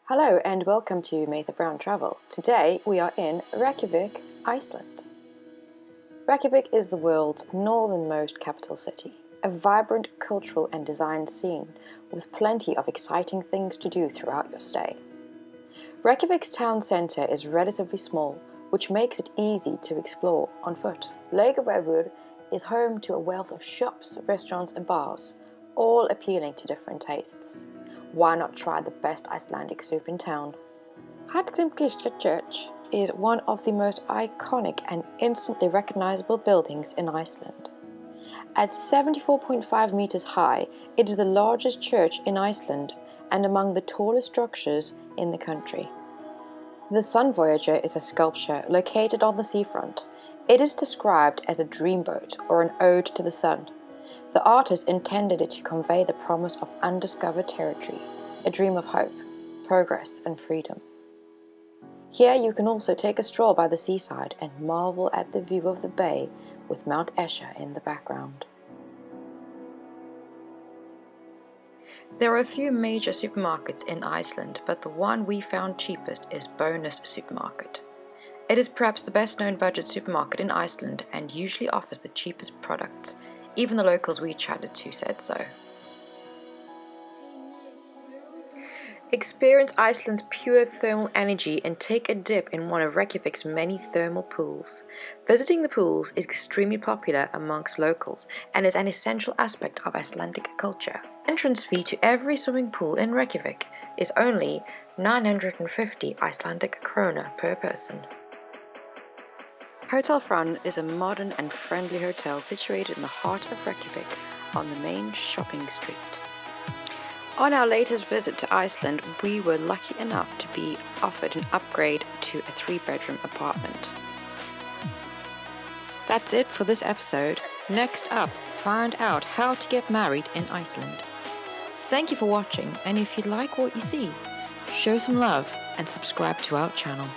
Hello and welcome to May the Brown Travel. Today we are in Reykjavik, Iceland. Reykjavik is the world's northernmost capital city, a vibrant cultural and design scene with plenty of exciting things to do throughout your stay. Reykjavik's town centre is relatively small, which makes it easy to explore on foot. Laugavegur is home to a wealth of shops, restaurants and bars, all appealing to different tastes. Why not try the best Icelandic soup in town? Hallgrimskirkja Church is one of the most iconic and instantly recognisable buildings in Iceland. At 74.5 meters high, it is the largest church in Iceland and among the tallest structures in the country. The Sun Voyager is a sculpture located on the seafront. It is described as a dreamboat or an ode to the sun. The artist intended it to convey the promise of undiscovered territory, a dream of hope, progress and freedom. Here you can also take a stroll by the seaside and marvel at the view of the bay with Mount Esja in the background. There are a few major supermarkets in Iceland, but the one we found cheapest is Bonus Supermarket. It is perhaps the best known budget supermarket in Iceland and usually offers the cheapest products. Even the locals we chatted to said so. Experience Iceland's pure thermal energy and take a dip in one of Reykjavik's many thermal pools. Visiting the pools is extremely popular amongst locals and is an essential aspect of Icelandic culture. Entrance fee to every swimming pool in Reykjavik is only 950 Icelandic krona per person. Hotel Fran is a modern and friendly hotel situated in the heart of Reykjavik on the main shopping street. On our latest visit to Iceland, we were lucky enough to be offered an upgrade to a 3-bedroom apartment. That's it for this episode. Next up, find out how to get married in Iceland. Thank you for watching, and if you like what you see, show some love and subscribe to our channel.